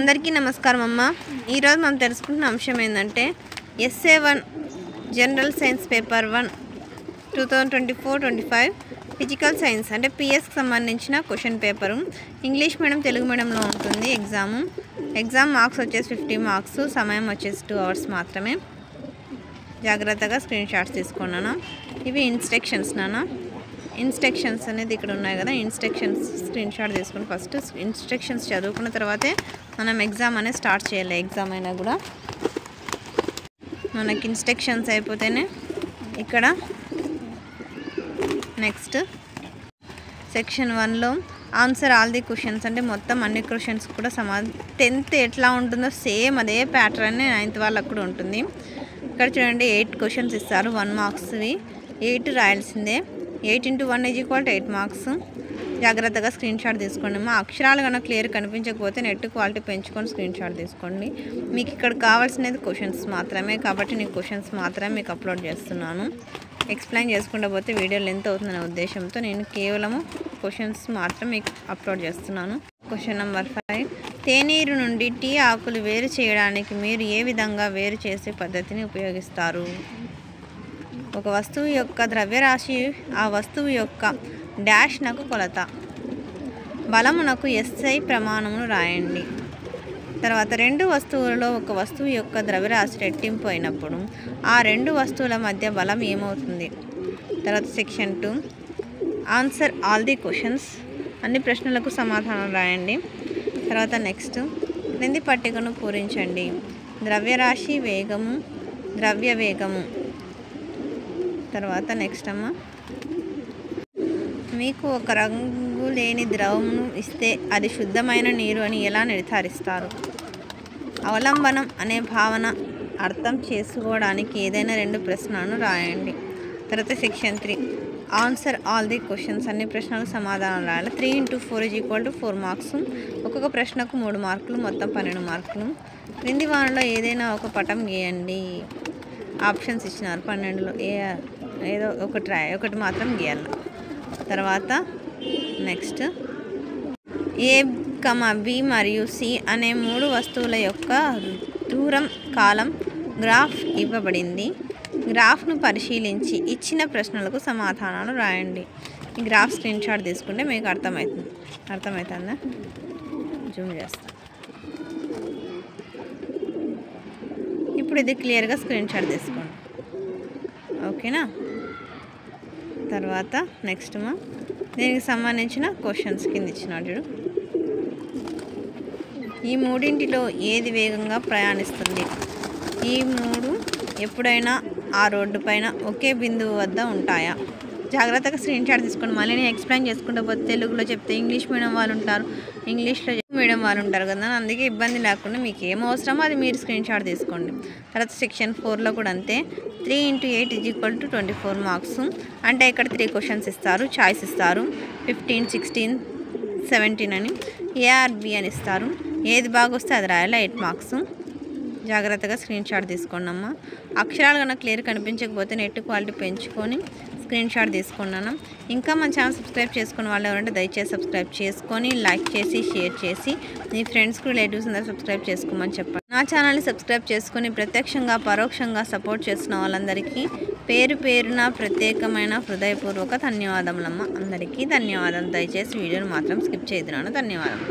అందరికీ నమస్కారం అమ్మ. ఈరోజు మనం తెలుసుకుంటున్న అంశం ఏంటంటే SA1 general science paper 1 2024-25 physical science అంటే పిఎస్కి సంబంధించిన question paper. English medium Telugu మీడియంలో ఉంటుంది. ఎగ్జామ్ మార్క్స్ వచ్చేసి 50 మార్క్స్, సమయం వచ్చేసి 2 hours మాత్రమే. జాగ్రత్తగా స్క్రీన్ షాట్స్ తీసుకున్నాను. ఇవి ఇన్స్ట్రక్షన్స్ ఇన్స్ట్రక్షన్స్ అనేది ఇక్కడ ఉన్నాయి కదా, ఇన్స్ట్రక్షన్స్ స్క్రీన్ షాట్ తీసుకుని ఫస్ట్ ఇన్స్ట్రక్షన్స్ చదువుకున్న తర్వాతే మనం ఎగ్జామ్ అనేది స్టార్ట్ చేయాలి. ఎగ్జామ్ అయినా కూడా మనకి ఇన్స్ట్రక్షన్స్ అయిపోతేనే ఇక్కడ నెక్స్ట్ సెక్షన్ 1లో ఆన్సర్ ఆల్ ది క్వశ్చన్స్ అంటే మొత్తం అన్ని క్వశ్చన్స్ కూడా 10th ఎట్లా ఉంటుందో సేమ్ అదే ప్యాటర్న్ 9th వాళ్ళకు కూడా ఉంటుంది. ఇక్కడ చూడండి 8 క్వశ్చన్స్ ఇస్తారు, 1 మార్క్స్వి 8 రాయాల్సిందే. 8 × 1 = 8 మార్క్స్. జాగ్రత్తగా స్క్రీన్ షాట్ తీసుకోండి. మా అక్షరాలు కనుక క్లియర్ కనిపించకపోతే నెట్ క్వాలిటీ పెంచుకొని స్క్రీన్ షాట్ తీసుకోండి. మీకు ఇక్కడ కావాల్సినది క్వశ్చన్స్ మాత్రమే కాబట్టి నేను క్వశ్చన్స్ మాత్రమే మీకు అప్లోడ్ చేస్తున్నాను. ఎక్స్ప్లెయిన్ చేసుకుంటూ పోతే వీడియో లెంత్ అవుతుందనే ఉద్దేశంతో నేను కేవలము క్వశ్చన్స్ మాత్రం మీకు అప్లోడ్ చేస్తున్నాను. క్వశ్చన్ నెంబర్ 5, తేనీరు నుండి టీ ఆకులు వేరు చేయడానికి మీరు ఏ విధంగా వేరు చేసే పద్ధతిని ఉపయోగిస్తారు? ఒక వస్తువు యొక్క ద్రవ్యరాశి ఆ వస్తువు యొక్క డాష్నకు కొలత. బలమునకు SI ప్రమాణమును రాయండి. తర్వాత 2 వస్తువులలో ఒక వస్తువు యొక్క ద్రవ్యరాశి రెట్టింపు అయినప్పుడు ఆ 2 వస్తువుల మధ్య బలం ఏమవుతుంది? తర్వాత section 2, answer all the questions, అన్ని ప్రశ్నలకు సమాధానం రాయండి. తర్వాత నెక్స్ట్ క్రింది పట్టికను పూరించండి. ద్రవ్యరాశి వేగము, ద్రవ్య వేగము. తర్వాత నెక్స్ట్ అమ్మ, మీకు ఒక రంగు లేని ద్రవమును ఇస్తే అది శుద్ధమైన నీరు అని ఎలా నిర్ధారిస్తారు? అవలంబనం అనే భావన అర్థం చేసుకోవడానికి ఏదైనా 2 ప్రశ్నలను రాయండి. తర్వాత section 3, answer all the questions, అన్ని ప్రశ్నలకు సమాధానం రాయాలి. 3 × 4 = 4 మార్క్స్. ఒక్కొక్క ప్రశ్నకు 3 మార్కులు, మొత్తం 12 మార్కులు. క్రింది వానలో ఏదైనా ఒక పటం గీయండి. ఆప్షన్స్ ఇచ్చినారు 12లో ఏదో ఒకటి మాత్రం గీయాలి. తర్వాత నెక్స్ట్ A, B మరియు C అనే 3 వస్తువుల యొక్క దూరం కాలం గ్రాఫ్ ఇవ్వబడింది. గ్రాఫ్ను పరిశీలించి ఇచ్చిన ప్రశ్నలకు సమాధానాలు రాయండి. ఈ గ్రాఫ్ స్క్రీన్ షాట్ తీసుకుంటే మీకు అర్థమవుతుందా? జూమ్ చేస్తాను. ఇప్పుడు ఇది క్లియర్గా స్క్రీన్ షాట్ తీసుకోండి, ఓకేనా? తర్వాత నెక్స్ట్ దీనికి సంబంధించిన క్వశ్చన్స్ కింద ఇచ్చినాడు చూడు. ఈ మూడింటిలో ఏది వేగంగా ప్రయాణిస్తుంది? ఈ 3 ఎప్పుడైనా ఆ రోడ్డు పైన ఒకే బిందువు వద్ద ఉంటాయా? జాగ్రత్తగా స్క్రీన్ షాట్ తీసుకోండి. మళ్ళీ నేను ఎక్స్ప్లెయిన్ చేసుకుంటూ పోతే తెలుగులో చెప్తే ఇంగ్లీష్ మీడియం వాళ్ళు ఉంటారు, ఇంగ్లీష్లో మీడియం వాళ్ళు ఉంటారు కదా, అందుకే ఇబ్బంది లేకుండా మీకు ఏం అవసరమో అది మీరు స్క్రీన్ షాట్ తీసుకోండి. తర్వాత సెక్షన్ 4లో కూడా అంతే. 3 × 8 = 24 మార్క్స్. అంటే ఇక్కడ 3 క్వశ్చన్స్ ఇస్తారు, చాయిస్ ఇస్తారు 15, 16, 17 అని, A or B అని ఇస్తారు. ఏది బాగా వస్తే అది రాయాలి, 8 మార్క్స్. జాగ్రత్తగా స్క్రీన్ షాట్ తీసుకోండి అమ్మ. అక్షరాలు కన్నా క్లియర్ కనిపించకపోతే నెట్ క్వాలిటీ పెంచుకొని స్క్రీన్ షాట్ తీసుకున్నాను. ఇంకా మన ఛానల్ సబ్స్క్రైబ్ చేసుకున్న వాళ్ళు ఎవరంటే దయచేసి సబ్స్క్రైబ్ చేసుకొని లైక్ చేసి షేర్ చేసి మీ ఫ్రెండ్స్కి రిలేటివ్స్ అందరూ సబ్స్క్రైబ్ చేసుకోమని చెప్పండి. నా ఛానల్ని సబ్స్క్రైబ్ చేసుకొని ప్రత్యక్షంగా పరోక్షంగా సపోర్ట్ చేస్తున్న వాళ్ళందరికీ పేరు పేరున ప్రత్యేకమైన హృదయపూర్వక ధన్యవాదములమ్మ. అందరికీ ధన్యవాదాలు. దయచేసి వీడియోని మాత్రం స్కిప్ చేయదున్నాను. ధన్యవాదాలు.